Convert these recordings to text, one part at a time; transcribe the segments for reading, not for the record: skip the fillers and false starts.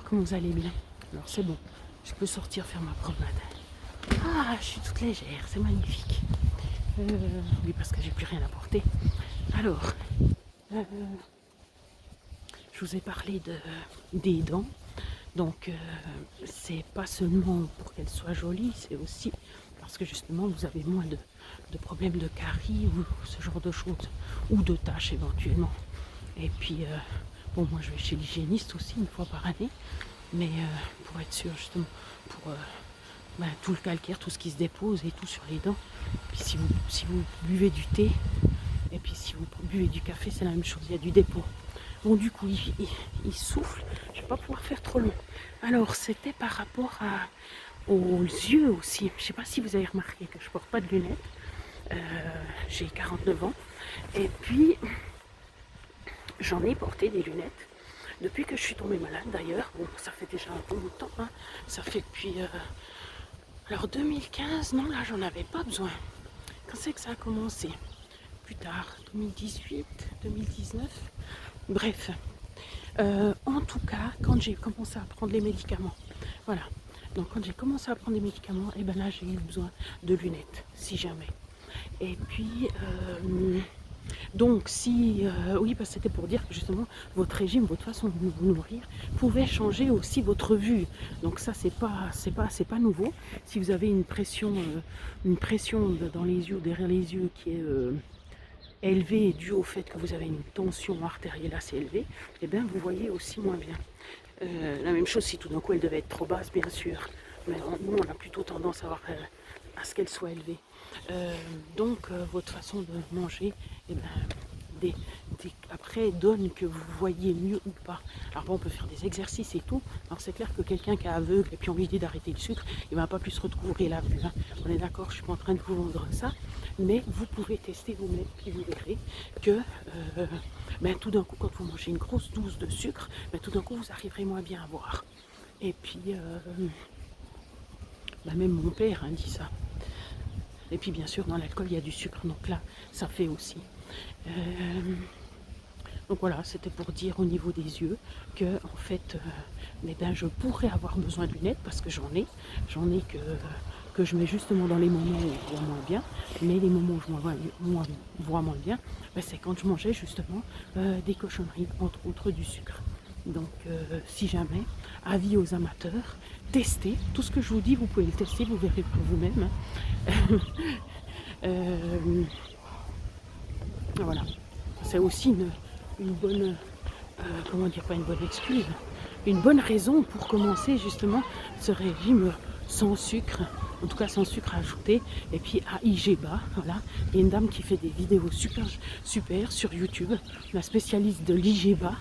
Comment vous allez bien? Alors c'est bon, je peux sortir faire ma promenade. Ah, je suis toute légère, c'est magnifique. Oui, parce que j'ai plus rien à porter. Alors, je vous ai parlé des dents. Donc, c'est pas seulement pour qu'elles soient jolies, c'est aussi parce que justement vous avez moins de problèmes de caries ou ce genre de choses, ou de taches éventuellement. Et puis, bon, moi je vais chez l'hygiéniste aussi une fois par année, mais pour être sûr justement, pour tout le calcaire, tout ce qui se dépose et tout sur les dents. Puis si vous buvez du thé, et puis si vous buvez du café, c'est la même chose, il y a du dépôt. Bon, du coup, il souffle, je ne vais pas pouvoir faire trop long. Alors, c'était par rapport aux yeux aussi. Je ne sais pas si vous avez remarqué que je ne porte pas de lunettes. J'ai 49 ans. Et puis, j'en ai porté des lunettes depuis que je suis tombée malade d'ailleurs. Bon, ça fait déjà un bon bout de temps. Hein. Ça fait depuis... Alors 2015, non, là, j'en avais pas besoin. Quand c'est que ça a commencé? Plus tard, 2018, 2019. Bref. En tout cas, quand j'ai commencé à prendre les médicaments. Voilà. Donc quand j'ai commencé à prendre des médicaments, et ben là, j'ai eu besoin de lunettes, si jamais. Et puis... donc si, oui, parce que c'était pour dire que justement votre régime, votre façon de vous nourrir pouvait changer aussi votre vue. Donc ça c'est pas nouveau. Si vous avez une pression dans les yeux, derrière les yeux qui est élevée due au fait que vous avez une tension artérielle assez élevée, eh bien vous voyez aussi moins bien. La même chose si tout d'un coup elle devait être trop basse, bien sûr. Mais nous on a plutôt tendance à ce qu'elle soit élevée. Donc votre façon de manger, eh ben, après donne que vous voyez mieux ou pas. Alors bon, on peut faire des exercices et tout. Alors c'est clair que quelqu'un qui est aveugle et puis on lui dit d'arrêter le sucre, il ne va pas plus recouvrir la vue. Hein. On est d'accord, je ne suis pas en train de vous vendre ça, mais vous pouvez tester vous-même et vous verrez que tout d'un coup, quand vous mangez une grosse dose de sucre, tout d'un coup vous arriverez moins bien à voir. Et puis même mon père dit ça. Et puis bien sûr, dans l'alcool, il y a du sucre, donc là, ça fait aussi. Donc voilà, c'était pour dire au niveau des yeux que, en fait, je pourrais avoir besoin de lunettes parce que j'en ai que je mets justement dans les moments où je vois moins bien. Mais les moments où je vois moins bien, c'est quand je mangeais justement des cochonneries, entre autres du sucre. Donc si jamais, avis aux amateurs, testez. Tout ce que je vous dis, vous pouvez le tester, vous verrez pour vous-même. Voilà. C'est aussi une bonne, comment dire, pas une bonne excuse, une bonne raison pour commencer justement ce régime sans sucre, en tout cas sans sucre ajouté, et puis à IG bas, voilà. Il y a une dame qui fait des vidéos super sur YouTube, la spécialiste de l'IG bas,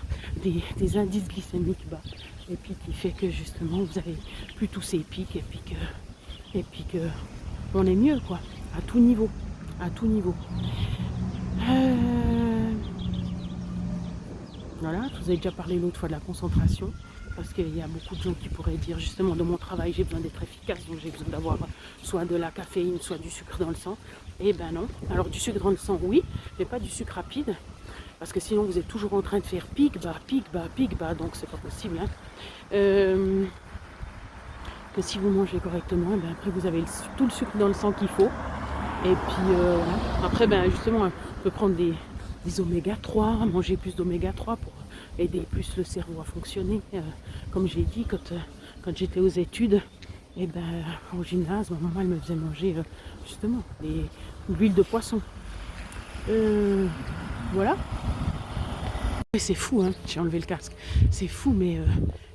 des indices glycémiques bas, et puis qui fait que justement vous avez plus tous ces pics, et puis que on est mieux quoi, à tout niveau, à tout niveau. Voilà, je vous ai déjà parlé l'autre fois de la concentration, parce qu'il y a beaucoup de gens qui pourraient dire justement de mon travail j'ai besoin d'être efficace, donc j'ai besoin d'avoir soit de la caféine, soit du sucre dans le sang. Eh ben non, alors du sucre dans le sang oui, mais pas du sucre rapide, parce que sinon vous êtes toujours en train de faire pic, bas, donc c'est pas possible. Hein. Que si vous mangez correctement, après vous avez tout le sucre dans le sang qu'il faut. Et puis voilà. Après justement on peut prendre des oméga 3, manger plus d'oméga 3 pour aider plus le cerveau à fonctionner. Comme j'ai dit, quand j'étais aux études, au gymnase, ma maman elle me faisait manger justement l'huile de poisson. Voilà. Et c'est fou, hein, j'ai enlevé le casque. C'est fou, mais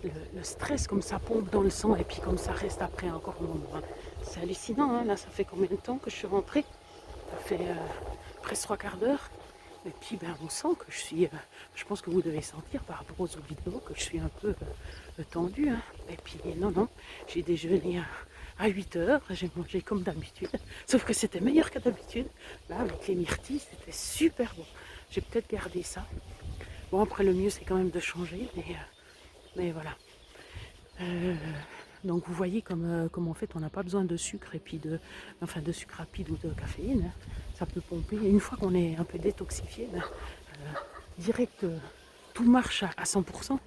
le stress comme ça pompe dans le sang et puis comme ça reste après encore un moment. Hein. C'est hallucinant, hein. Là ça fait combien de temps que je suis rentrée? Ça fait presque 3/4 d'heure. Et puis on sent que je suis, je pense que vous devez sentir par rapport aux autres vidéos que je suis un peu tendue. Hein. Et puis non, j'ai déjeuné à 8 heures, j'ai mangé comme d'habitude, sauf que c'était meilleur que d'habitude. Là avec les myrtilles, c'était super bon. J'ai peut-être gardé ça. Bon après le mieux c'est quand même de changer, mais voilà. Donc vous voyez comme en fait on n'a pas besoin de sucre et puis de sucre rapide ou de caféine. Hein. Ça peut pomper. Et une fois qu'on est un peu détoxifié, direct tout marche à 100%.